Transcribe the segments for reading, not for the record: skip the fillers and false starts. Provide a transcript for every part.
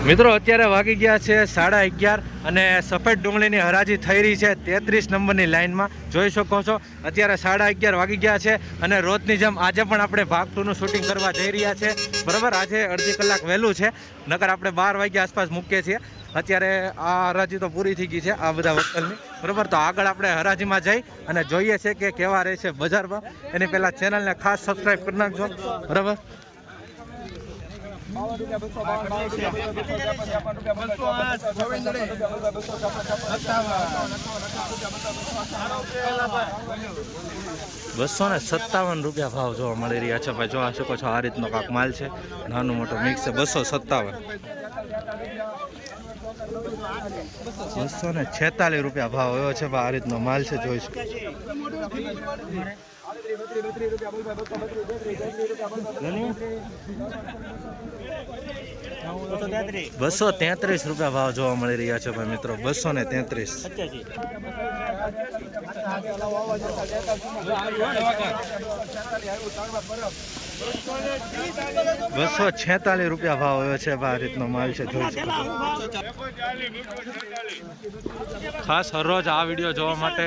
મિત્રો અત્યારે વાગી ગયા છે 11:30 અને સફેદ ડુંગળીની હરાજી થઈ રહી છે 33 નંબરની લાઇનમાં. જોઈ શકો છો અત્યારે 11:30 વાગી ગયા છે અને રોજની જેમ આજે પણ આપણે ભાગ 2 નું શૂટિંગ કરવા જઈ રહ્યા છે. બરાબર, આજે અડધી કલાક વહેલું છે, નકર આપણે 12 વાગ્યા આસપાસ મૂકીએ છીએ. અત્યારે આ હરાજી તો પૂરી થઈ ગઈ છે આ બધા વકલની. બરાબર, તો આગળ આપણે હરાજીમાં જઈ અને જોઈએ છે કે કેવા રહે છે બજારમાં. એની પહેલાં ચેનલને ખાસ સબસ્ક્રાઈબ કરી નાખજો. બરાબર, ₹257 ભાવ જોવા મળી રહ્યા છે ભાઈ. જોવા શકો છો આ રીતનો કાંક માલ છે, નાનું મોટું મિક્સ છે. 257 ₹246 ભાવ આવ્યો છે ભાઈ. આ રીતનો માલ છે, જોઈ શકો. ₹233 ભાવ જોવા મળી રહ્યા છે ભાઈ મિત્રો. 233 ₹246 ભાવ આવ્યો છે ભાઈ. આ રીતનો માલ છે, જોઈ શકો. ખાસ હરરોજ આ વિડીયો જોવા માટે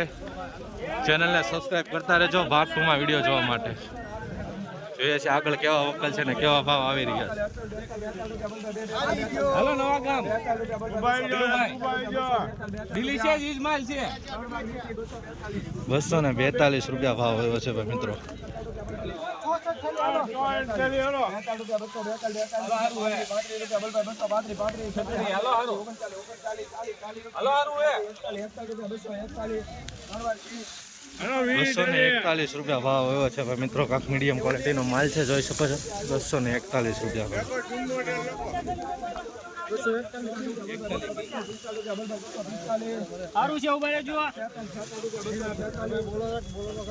ચેનલને સબસ્ક્રાઇબ કરતા રહેજો. ભાગ 2 માં વિડીયો જોવા માટે. જોઈએ છે આગળ કેવા વકલ છે ને કેવા ભાવ આવી રહ્યા છે. હાલો નવા ગામ ડિલિશિયસ ઇસ્માઇલ છે. ₹242 ભાવ આવ્યો છે ભાઈ મિત્રો. ₹241 ભાવ આવ્યો છે ભાઈ મિત્રો. કાંક મીડિયમ ક્વોલિટીનો માલ છે, જોઈ શકો છો. ₹241 ભાવ.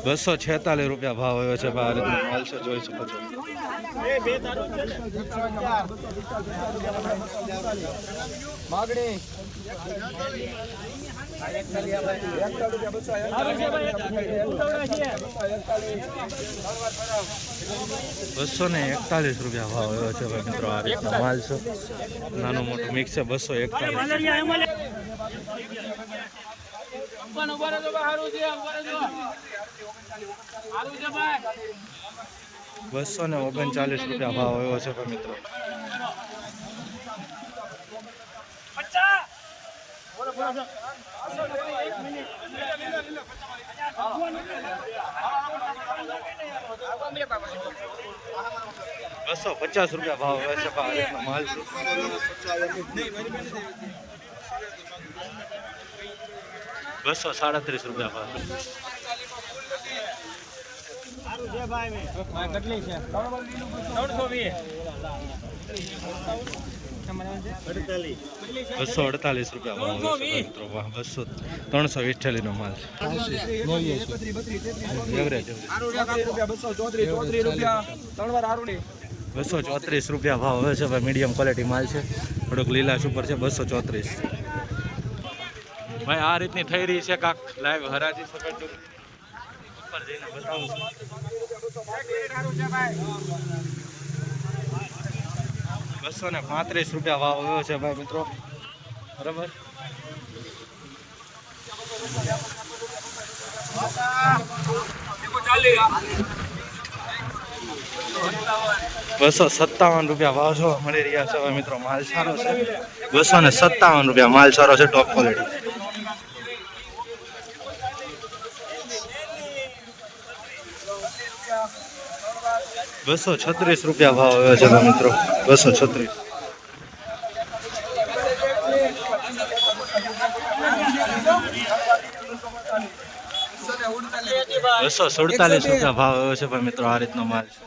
₹246 ભાવ આવ્યો છે ભાઈ. આ રીતનો માલ છે, જોઈ શકો છો. ₹241 ભાવ આવ્યો છે ભાઈ મિત્રો. આ રીતનો માલ છે, નાનું મોટું મિક્સ છે. 241 ₹239 ભાવ આવ્યો છે ભાઈ મિત્રો. ₹250 ભાવ આવે છે ભાઈ. માલ છે, ₹237 ભાવ. ₹248 ભાવ મિત્રો. 348 નો માલ છે. ₹234 ભાવ આવે છે ભાઈ. મીડિયમ ક્વોલિટી માલ છે, થોડોક લીલાશ ઉપર છે. 234 ભાઈ. આ રીતની થઈ રહી છે કાંક લાઈવ હરાજી. સફેદ ઉપર જઈને બતાવું છું. ₹235 ભાવ આવ્યો છે ભાઈ મિત્રો. બરાબર, ₹257 ભાવ જોવા મળી રહ્યા છે મિત્રો. માલ સારો છે. ₹257 માલ સારો છે, ટોપ ક્વોલિટી. ₹236 ભાવ આવ્યો છે મિત્રો. 236 ₹247 ભાવ આવ્યો છે ભાઈ મિત્રો. આ રીતનો માલ છે.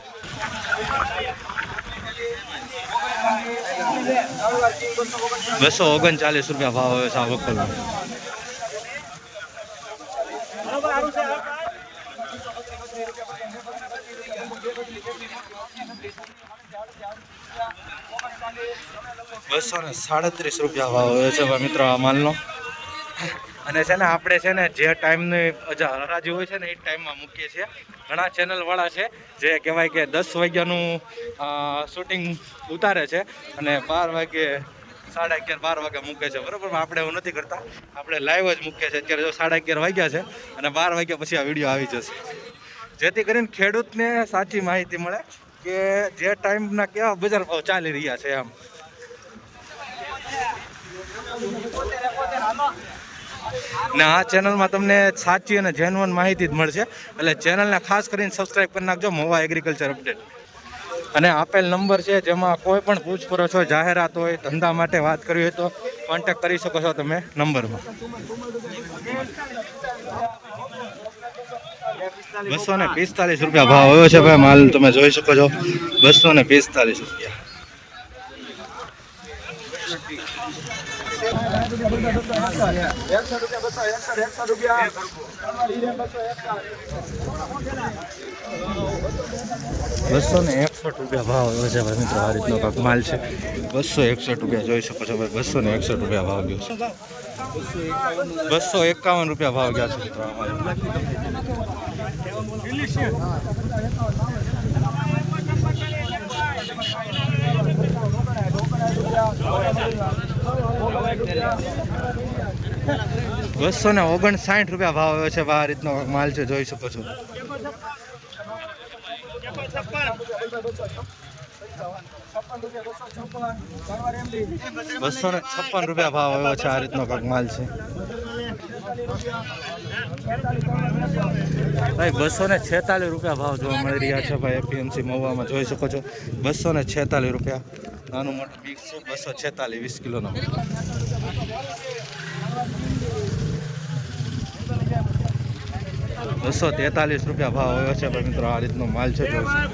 ₹239 ભાવ આવ્યો છે આ વકલનો. ₹237 ભાવ આવ્યો છે ભાઈ મિત્રો આ માલનો. અને છે ને આપણે છે ને જે ટાઈમની હરાજી હોય છે ને એ ટાઈમમાં મૂકીએ છીએ. ઘણા ચેનલવાળા છે જે કહેવાય કે 10 વાગ્યાનું શૂટિંગ ઉતારે છે અને 12 વાગે 11:30 12 વાગે મૂકે છે બરાબર. આપણે એવું નથી કરતા, આપણે લાઈવ જ મૂકીએ છીએ. અત્યારે જો 11:30 વાગ્યા છે અને 12 વાગ્યા પછી આ વિડીયો આવી જશે, જેથી કરીને ખેડૂતને સાચી માહિતી મળે કે જે ટાઈમના કેવા બજાર ભાવ ચાલી રહ્યા છે એમ. ને આ ચેનલમાં તમને સાચી અને જેન્યુઅન માહિતી જ મળશે, એટલે ચેનલને ખાસ કરીને સબસ્ક્રાઈબ કરી નાખજો, મહુવા એગ્રીકલ્ચર અપડેટ. અને આપેલ નંબર છે જેમાં કોઈ પણ પૂછપરછ હોય, જાહેરાત હોય, ધંધા માટે વાત કરવી હોય તો કોન્ટેક્ટ કરી શકો છો તમે નંબરમાં. 245 રૂપિયા ભાવ આવ્યો છે ભાઈ, માલ તમે જોઈ શકો છો 245 રૂપિયા. ₹261 ભાવ આવ્યો છે ભાઈ મિત્રો. આ રીતનો કાંક માલ છે. 261 રૂપિયા જોઈ શકો છો ભાઈ. 261 રૂપિયા ભાવ ગયો છે. 251 રૂપિયા ભાવ ગયા છે મિત્રો. ₹259 રૂપિયા ભાવ આવ્યો છે. આ રીતનો માલ છે, જોઈ શકો છો. 256 રૂપિયા ભાવ આવ્યો છે. આ રીતનો કાંક માલ છે ભાઈ. 246 રૂપિયા ભાવ જોવા મળી રહ્યા છે ભાઈ. એપીએમસી મહુવામાં જોઈ શકો છો 246 રૂપિયા. નાનું મોટું મિક્સ છે. 246 20 કિલોનો. ₹243 ભાવ આવ્યો છે ભાઈ મિત્રો. આ રીતનો માલ છે, જોઈ શકો.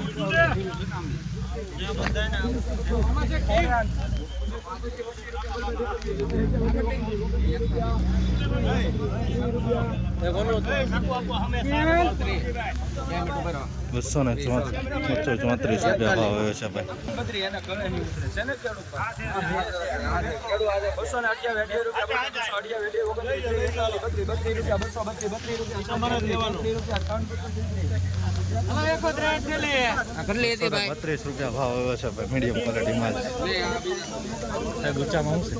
₹234 રૂપિયા ભાવ આવ્યો છે ભાઈ. ₹32 રૂપિયા ભાવ આવ્યો છે ભાઈ. મીડિયમ ક્વોલિટી માલ છે. ગુચ્ચામાં શું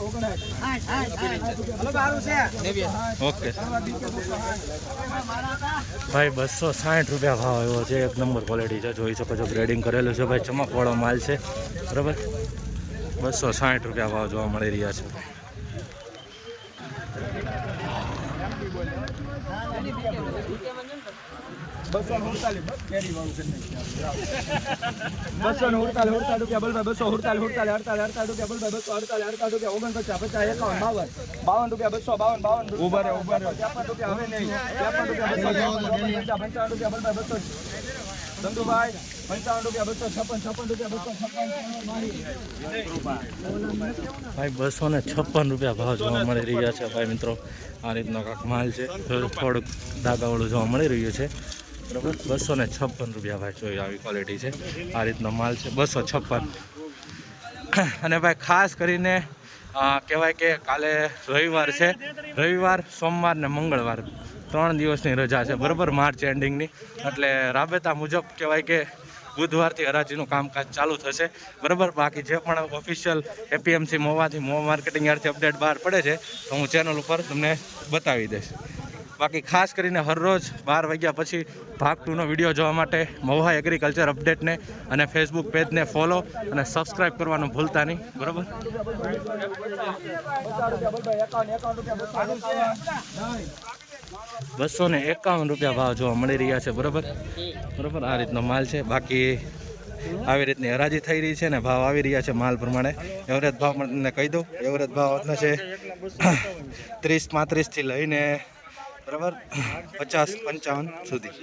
છે? ઓકે ભાઈ. 260 રૂપિયા ભાવ આવ્યો છે. એક નંબર ક્વોલિટી છે, જોઈ શકો છો. ગ્રેડિંગ કરેલું છે ભાઈ. ચમકવાળો માલ છે બરાબર. 260 રૂપિયા ભાવ જોવા મળી રહ્યા છે. ધંધુભાઈ 55 રૂપિયા ભાઈ 256 રૂપિયા ભાવ જોવા મળી રહ્યા છે ભાઈ મિત્રો. આ રીતનો કાંક માલ છે, થોડુંક ધાગાવાળું જોવા મળી રહ્યું છે બરાબર. 256 રૂપિયા ભાઈ. જોઈ આવી ક્વોલિટી છે. આ રીતનો માલ છે 256. અને ભાઈ ખાસ કરીને કહેવાય કે કાલે રવિવાર છે. રવિવાર, સોમવાર ને મંગળવાર 3 દિવસની રજા છે બરાબર, માર્ચ એન્ડિંગની. એટલે રાબેતા મુજબ કહેવાય કે બુધવારથી હરાજીનું કામકાજ ચાલુ થશે બરાબર. બાકી જે પણ ઓફિશિયલ એપીએમસી મહુવાથી મહુવા માર્કેટિંગ યાર્ડથી અપડેટ બહાર પડે છે તો હું ચેનલ ઉપર તમને બતાવી દઈશ. બાકી ખાસ કરીને હરરોજ 12 વાગ્યા પછી ભાગ 2નો વિડીયો જોવા માટે મહુવા એગ્રીકલ્ચર અપડેટને અને ફેસબુક પેજને ફોલો અને સબસ્ક્રાઈબ કરવાનું ભૂલતા નહીં બરાબર. ₹251 ભાવ જોવા મળી રહ્યા છે બરાબર. આ રીતનો માલ છે. બાકી આવી રીતની હરાજી થઈ રહી છે ને ભાવ આવી રહ્યા છે માલ પ્રમાણે. એવરેજ ભાવ પણ તમને કહી દઉં. એવરેજ ભાવ છે 30-35 થી લઈને બરાબર 50-55 સુધી.